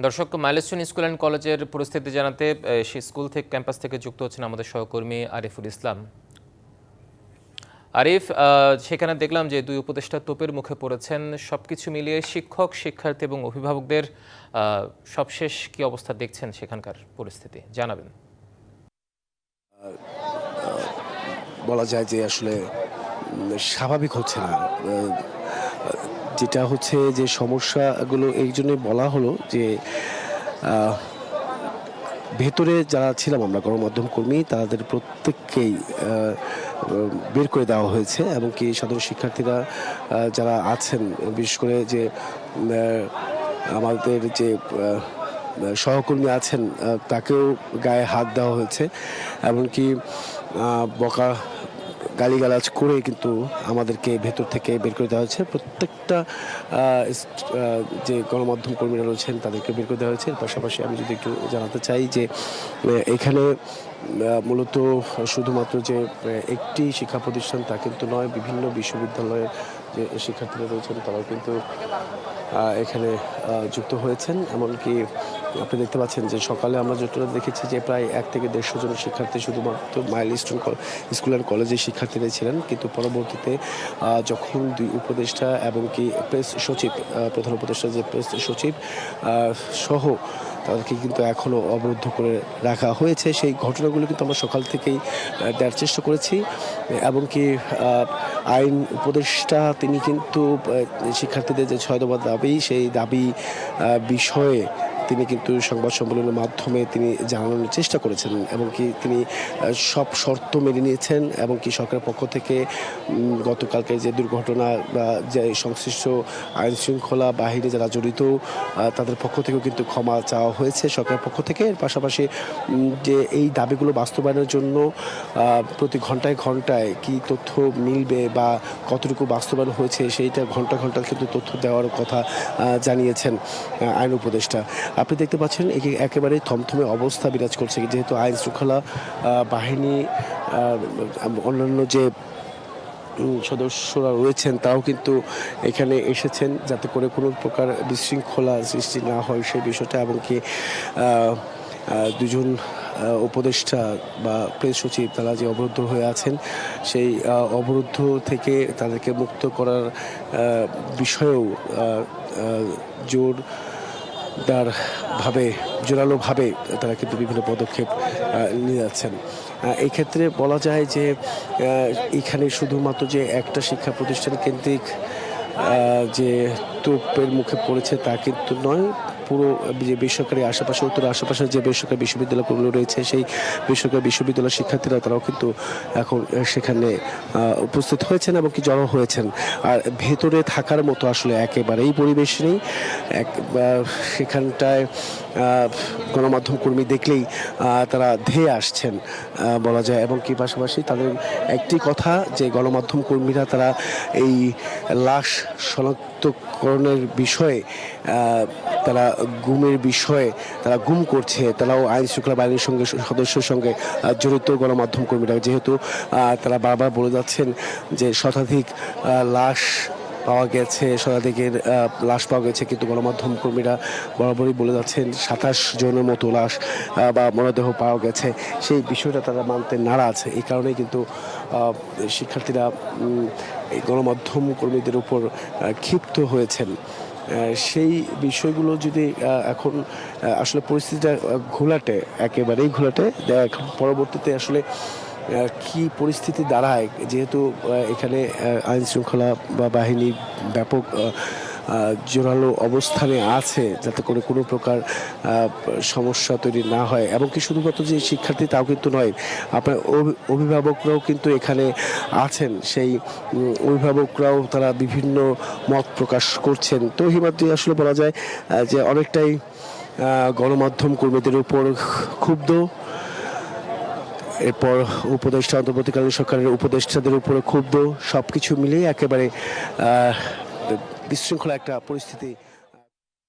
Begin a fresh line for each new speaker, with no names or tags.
দর্শক, milestone school and কলেজের পরিস্থিতি জানাতে সেই স্কুল থেকে ক্যাম্পাস থেকে যুক্ত হচ্ছেন আমাদের সহকর্মী আরিফুল ইসলাম। আরিফ, সেখানে দেখলাম যে দুই উপদেষ্টা তোপের মুখে পড়েছেন। সবকিছু মিলিয়ে শিক্ষক, শিক্ষার্থী এবং অভিভাবকদের সবশেষ কি অবস্থা দেখছেন সেখানকার পরিস্থিতি জানাবেন।
বলা যায় যে আসলে স্বাভাবিক হচ্ছে না। যেটা হচ্ছে যে সমস্যাগুলো এই জন্যই বলা হলো যে ভেতরে যারা ছিলাম আমরা গণমাধ্যম কর্মী তাদের প্রত্যেককেই বের করে দেওয়া হয়েছে, এবং কি সাধারণ শিক্ষার্থীরা যারা আছেন, বিশেষ করে যে আমাদের যে সহকর্মী আছেন তাকেও গায়ে হাত দেওয়া হয়েছে, এমনকি বকা গালিগালাজ করে কিন্তু আমাদেরকে ভেতর থেকে বের করে দেওয়া হয়েছে। প্রত্যেকটা যে গণমাধ্যম কর্মীরা রয়েছেন তাদেরকে বের করে দেওয়া হয়েছে। এর পাশাপাশি আমি যদি একটু জানাতে চাই যে এখানে মূলত শুধুমাত্র যে একটি শিক্ষা প্রতিষ্ঠান তা কিন্তু নয়, বিভিন্ন বিশ্ববিদ্যালয়ের যে শিক্ষার্থীরা রয়েছেন তারাও কিন্তু এখানে যুক্ত হয়েছেন। এমনকি আপনি দেখতে পাচ্ছেন যে সকালে আমরা যেটা দেখেছি যে প্রায় 1 থেকে 150 জন শিক্ষার্থী শুধুমাত্র মাইলস্টোন স্কুল অ্যান্ড কলেজের শিক্ষার্থীরা ছিলেন, কিন্তু পরবর্তীতে যখন দুই উপদেষ্টা এবং কি প্রেস সচিব, প্রধান উপদেষ্টা যে প্রেস সচিব সহ তাদেরকে কিন্তু এখনও অবরুদ্ধ করে রাখা হয়েছে, সেই ঘটনাগুলো কিন্তু আমরা সকাল থেকেই দেওয়ার চেষ্টা করেছি। এবং কি আইন উপদেষ্টা তিনি কিন্তু শিক্ষার্থীদের যে 6 দফা দাবি, সেই দাবি বিষয়ে তিনি কিন্তু সংবাদ সম্মেলনের মাধ্যমে তিনি জানানোর চেষ্টা করেছেন, এবং কি তিনি সব শর্ত মেনে নিয়েছেন, এবং কি সরকারের পক্ষ থেকে গতকালকে যে দুর্ঘটনা বা যে সংশ্লিষ্ট আইন শৃঙ্খলা বাহিনী যারা জড়িত তাদের পক্ষ থেকেও কিন্তু ক্ষমা চাওয়া হয়েছে সরকারের পক্ষ থেকে। এর পাশাপাশি যে এই দাবিগুলো বাস্তবায়নের জন্য প্রতি ঘন্টায় ঘন্টায় কি তথ্য মিলবে বা কতটুকু বাস্তবায়ন হয়েছে সেইটা ঘন্টা ঘন্টা কিন্তু তথ্য দেওয়ার কথা জানিয়েছেন আইন উপদেষ্টা। আপনি দেখতে পাচ্ছেন একেবারে থমথমে অবস্থা বিরাজ করছে, যেহেতু আইন শৃঙ্খলা বাহিনী অন্যান্য যে সদস্যরা রয়েছেন তারাও কিন্তু এখানে এসেছেন যাতে করে কোনো প্রকার বিশৃঙ্খলা সৃষ্টি না হয় সেই বিষয়টা, এবং কি দুজন উপদেষ্টা বা প্রেস সচিব তারা যে অবরুদ্ধ হয়ে আছেন সেই অবরুদ্ধ থেকে তাদেরকে মুক্ত করার বিষয়েও জোরালোভাবে তারা কিন্তু বিভিন্ন পদক্ষেপ নিয়ে যাচ্ছেন। এই ক্ষেত্রে বলা যায় যে এখানে শুধুমাত্র যে একটা শিক্ষা প্রতিষ্ঠান কেন্দ্রিক যে তোপের মুখে পড়েছে তা কিন্তু নয়, পুরো যে বেসরকারি আশেপাশে উত্তর আশেপাশে যে বেসরকারি বিশ্ববিদ্যালয়গুলো রয়েছে সেই বেসরকারি বিশ্ববিদ্যালয়ের শিক্ষার্থীরা তারাও কিন্তু এখন সেখানে উপস্থিত হয়েছেন এবং কি জড়ো হয়েছেন। আর ভেতরে থাকার মতো আসলে একেবারেই পরিবেশ নেই। সেখানটায় গণমাধ্যম কর্মী দেখলেই তারা ধেয়ে আসছেন বলা যায়, এবং কি পাশাপাশি তাদের একটি কথা যে গণমাধ্যম কর্মীরা তারা এই লাশ শনাক্তকরণের বিষয়ে তারা গুমের বিষয়ে তারা গুম করছে, তারাও আইন শৃঙ্খলা বাহিনীর সঙ্গে সদস্যের সঙ্গে জড়িত গণমাধ্যম কর্মীরা, যেহেতু তারা বারবার বলে যাচ্ছেন যে শতাধিক লাশ পাওয়া গেছে, শতাধিকের লাশ পাওয়া গেছে, কিন্তু গণমাধ্যম কর্মীরা বরাবরই বলে যাচ্ছেন 27 জনের মতো লাশ বা মরদেহ পাওয়া গেছে। সেই বিষয়টা তারা মানতে নারাজ। এই কারণেই কিন্তু শিক্ষার্থীরা এই গণমাধ্যম কর্মীদের উপর ক্ষিপ্ত হয়েছেন। সেই বিষয়গুলো যদি এখন আসলে পরিস্থিতিটা ঘোলাটে, একেবারেই ঘোলাটে, এখন পরবর্তীতে আসলে কি পরিস্থিতি দাঁড়ায়, যেহেতু এখানে আইন শৃঙ্খলা বা বাহিনী ব্যাপক জোরালো অবস্থানে আছে যাতে করে কোনো প্রকার সমস্যা তৈরি না হয়, এবং কি শুধুমাত্র যে শিক্ষার্থী তাও কিন্তু নয়, আপনার অভিভাবকরাও কিন্তু এখানে আছেন। সেই অভিভাবকরাও তারা বিভিন্ন মত প্রকাশ করছেন। তো হিমাদ্রি আসলে বলা যায় যে অনেকটাই গণমাধ্যম কর্মীদের উপর ক্ষুব্ধ, এরপর উপদেষ্টা, অন্তর্বর্তীকালীন সরকারের উপদেষ্টাদের উপরে ক্ষুব্ধ, সবকিছু মিলিয়ে একেবারে বিশৃঙ্খলা একটা পরিস্থিতি